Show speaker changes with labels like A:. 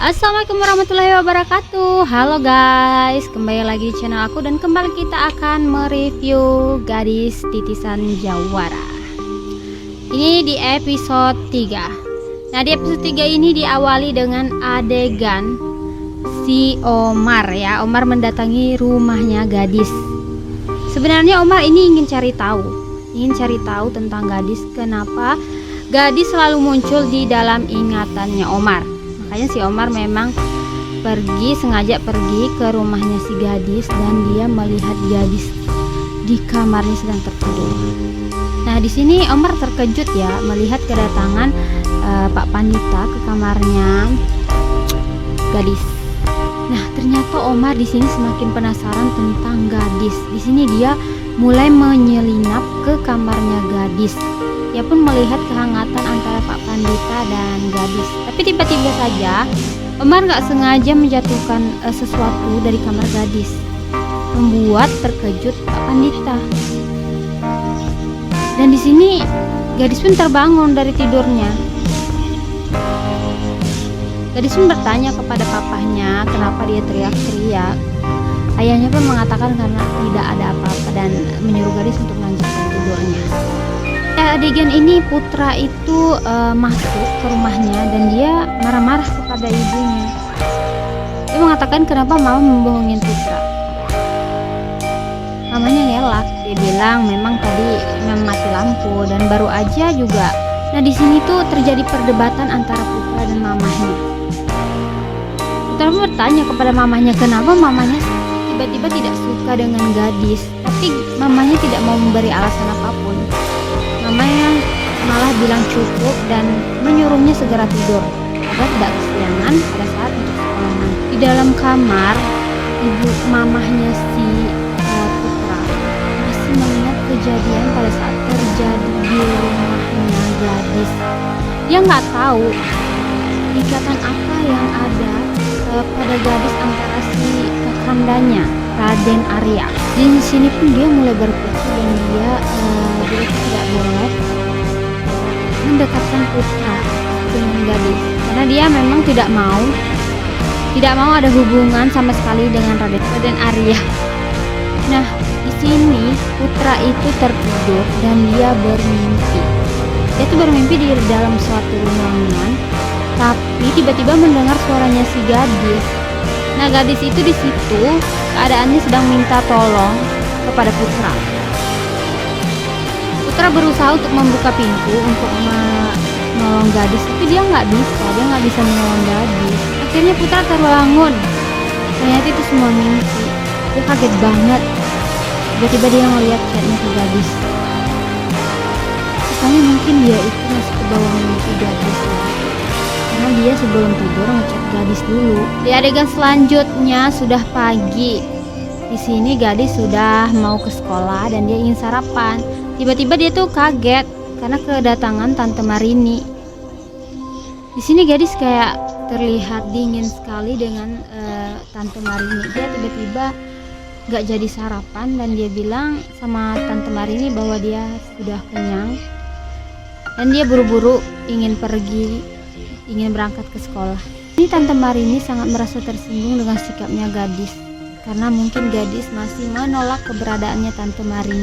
A: Assalamualaikum warahmatullahi wabarakatuh. Halo guys, kembali lagi di channel aku dan kembali kita akan mereview Gadis Titisan Jawara. Ini di episode 3. Nah, di episode 3 ini diawali dengan adegan si Omar ya. Omar mendatangi rumahnya Gadis. Sebenarnya Omar ini ingin cari tahu tentang Gadis, kenapa Gadis selalu muncul di dalam ingatannya Omar. Makanya si Omar memang sengaja pergi ke rumahnya si Gadis dan dia melihat Gadis di kamarnya sedang tertidur. Nah, di sini Omar terkejut ya melihat kedatangan Pak Pandita ke kamarnya Gadis. Nah, ternyata Omar di sini semakin penasaran tentang Gadis. Di sini dia mulai menyelinap ke kamarnya Gadis. Dia pun melihat kehangatan antara Pak Pandita dan Gadis. Tapi tiba-tiba saja Omar gak sengaja menjatuhkan sesuatu dari kamar Gadis, membuat terkejut Pak Pandita. Dan di sini Gadis pun terbangun dari tidurnya. Gadis pun bertanya kepada papahnya kenapa dia teriak-teriak. Ayahnya pun mengatakan karena tidak ada apa-apa dan menyuruh Gadis untuk melanjutkan tidurnya. Adegan ini Putra itu masuk ke rumahnya dan dia marah-marah kepada ibunya. Dia mengatakan kenapa mama membohongin Putra. Mamanya ngelak, dia bilang memang tadi mati lampu dan baru aja juga. Nah, di sini tuh terjadi perdebatan antara Putra dan mamanya. Putra bertanya kepada mamanya kenapa mamanya tiba-tiba tidak suka dengan Gadis, tapi mamanya tidak mau memberi alasan apapun. Mamanya malah bilang cukup dan menyuruhnya segera tidur agar tidak kesiangan pada saat untuk sekolah nanti. Di dalam kamar, mamahnya si Putra masih mengingat kejadian pada saat terjadi di rumahnya Gadis. Dia nggak tahu ikatan apa yang ada pada Gadis antara si kakandanya Raden Arya. Di sini pun dia mulai berpikir dan dia tidak boleh mendekatkan Putra dengan Gadis karena dia memang tidak mau ada hubungan sama sekali dengan Raden Arya. Nah, di sini Putra itu tertidur dan dia bermimpi. Dia tuh bermimpi di dalam suatu ruangan, tapi tiba-tiba mendengar suaranya si Gadis. Nah, Gadis itu di situ keadaannya sedang minta tolong kepada Putra. Putra berusaha untuk membuka pintu untuk menolong Gadis, tapi dia nggak bisa menolong Gadis. Akhirnya Putra terbangun. Ternyata itu semua mimpi. Dia kaget banget. Tiba-tiba dia melihat chatnya ke Gadis. Makanya mungkin dia itu masih ke bawah mimpi Gadis ya. Karena dia sebelum tidur ngechat Gadis dulu. Di adegan selanjutnya sudah pagi. Di sini Gadis sudah mau ke sekolah dan dia ingin sarapan. Tiba-tiba dia tuh kaget karena kedatangan Tante Marini. Di sini Gadis kayak terlihat dingin sekali dengan Tante Marini. Dia tiba-tiba gak jadi sarapan dan dia bilang sama Tante Marini bahwa dia sudah kenyang dan dia buru-buru ingin berangkat ke sekolah. Ini Tante Marini sangat merasa tersinggung dengan sikapnya Gadis karena mungkin Gadis masih menolak keberadaannya Tante Marini.